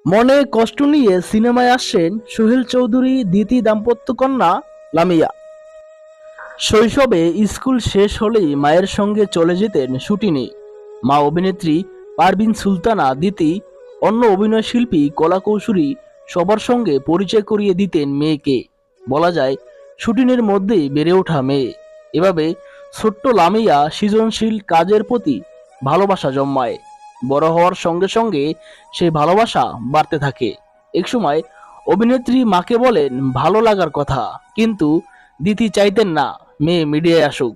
মনে কষ্ট নিয়ে সিনেমায় আসছেন সোহেল চৌধুরী দিতি দাম্পত্য কন্যা লামিয়া। শৈশবে স্কুল শেষ হলেই মায়ের সঙ্গে চলে যেতেন শুটিংয়ে। মা অভিনেত্রী পারভিন সুলতানা দিতি, অন্য অভিনয়শিল্পী কলাকৌশলী সবার সঙ্গে পরিচয় করিয়ে দিতেন মেয়েকে। বলা যায় শুটিংয়ের মধ্যেই বেড়ে ওঠা মেয়ে। এভাবে ছোট্ট লামিয়া সৃজনশীল কাজের প্রতি ভালোবাসা জন্মায়। বড় হওয়ার সঙ্গে সঙ্গে সেই ভালোবাসা বাড়তে থাকে। একসময় অভিনেত্রী মাকে বলেন ভালো লাগার কথা, কিন্তু দিতি চাইতেন না মেয়ে মিডিয়ায় আসুক।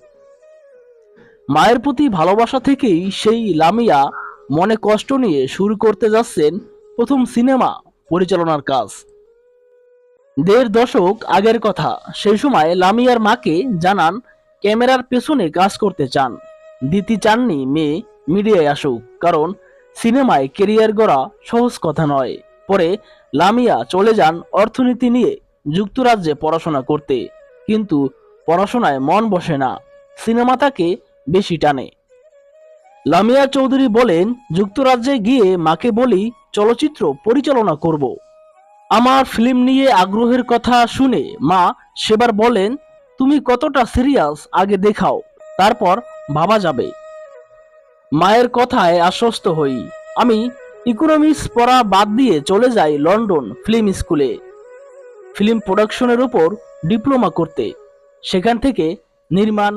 মায়ের প্রতি ভালোবাসা থেকেই সেই লামিয়া মনে কষ্ট নিয়ে শুরু করতে যাচ্ছেন প্রথম সিনেমা পরিচালনার কাজ। ১.৫ দশক আগের কথা। সেই সময় লামিয়ার মাকে জানান ক্যামেরার পেছনে কাজ করতে চান। দিতি চাননি মেয়ে মিডিয়ায় আসুক, কারণ সিনেমায় কেরিয়ার গড়া সহজ কথা নয়। পরে লামিয়া চলে যান অর্থনীতি নিয়ে যুক্তরাজ্যে পড়াশোনা করতে, কিন্তু পড়াশোনায় মন বসে না, সিনেমা তাকে বেশি টানে। লামিয়া চৌধুরী বলেন, যুক্তরাজ্যে গিয়ে মাকে বলি চলচ্চিত্র পরিচালনা করব। আমার ফিল্ম নিয়ে আগ্রহের কথা শুনে মা সেবার বলেন, তুমি কতটা সিরিয়াস আগে দেখাও, তারপর ভাবা যাবে। মায়ের কথায় আশ্বস্ত হই। আমি ইকোনমিক্স পড়া বাদ দিয়ে চলে যাই লন্ডন ফিল্ম স্কুলে ফিল্ম প্রোডাকশনের উপর ডিপ্লোমা করতে। সেখান থেকে নির্মাণ,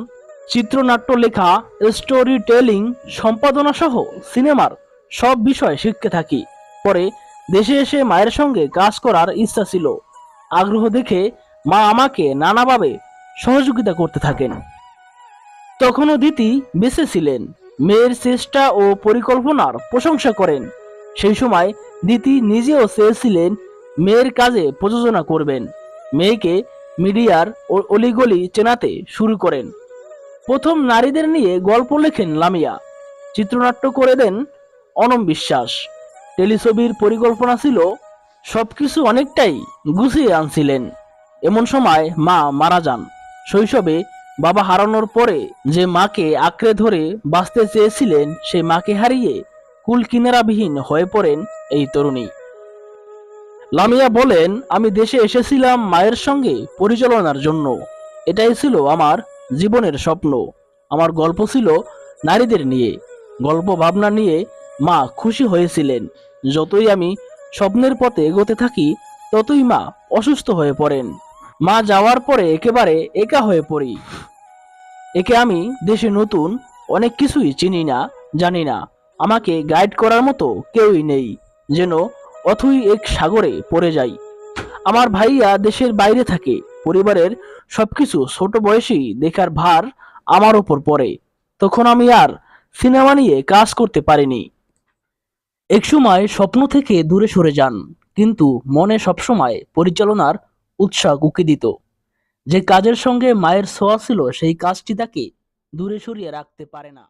চিত্রনাট্য লেখা, স্টোরি টেলিং, সম্পাদনা সহ সিনেমার সব বিষয় শিখতে থাকি। পরে দেশে এসে মায়ের সঙ্গে কাজ করার ইচ্ছা ছিল। আগ্রহ দেখে মা আমাকে নানাভাবে সহযোগিতা করতে থাকেন। তখনও দিতি বেঁচে ছিলেন। মেয়ের চেষ্টা ও পরিকল্পনার প্রশংসা করেন। সেই সময় দিতি নিজেও চেয়েছিলেন মেয়ের কাজে প্রযোজনা করবেন। মেয়েকে মিডিয়ার অলিগলি চেনাতে শুরু করেন। প্রথম নারীদের নিয়ে গল্প লেখেন লামিয়া, চিত্রনাট্য করে দেন অনম বিশ্বাস। টেলিছবির পরিকল্পনা ছিল, সবকিছু অনেকটাই গুছিয়ে আনছিলেন। এমন সময় মা মারা যান। শৈশবে বাবা হারানোর পরে যে মাকে আঁকড়ে ধরে বাঁচতে চেয়েছিলেন, সেই মাকে হারিয়ে কুল কিনারাবিহীন হয়ে পড়েন এই তরুণী। লামিয়া বলেন, আমি দেশে এসেছিলাম মায়ের সঙ্গে পরিচালনার জন্য। এটাই ছিল আমার জীবনের স্বপ্ন। আমার গল্প ছিল নারীদের নিয়ে। গল্প ভাবনা নিয়ে মা খুশি হয়েছিলেন। যতই আমি স্বপ্নের পথে এগোতে থাকি, ততই মা অসুস্থ হয়ে পড়েন। মা যাওয়ার পরে একেবারে একা হয়ে পড়ি। একে আমি দেশে নতুন, অনেক কিছুই চিনি না, জানি না। আমাকে গাইড করার মতো কেউই নেই। যেন অথই এক সাগরে পড়ে যাই। আমার ভাইয়া দেশের বাইরে থাকে। পরিবারের সবকিছু ছোট বয়সেই দেখার ভার আমার উপর পড়ে। তখন আমি আর সিনেমা নিয়ে কাজ করতে পারিনি। একসময় স্বপ্ন থেকে দূরে সরে যান, কিন্তু মনে সবসময় পরিচালনার উৎসাহ উকি দিত। যে কাজের সঙ্গে মায়ের ছোঁয়া ছিল, সেই কাজটি তাকে দূরে সরিয়ে রাখতে পারে না।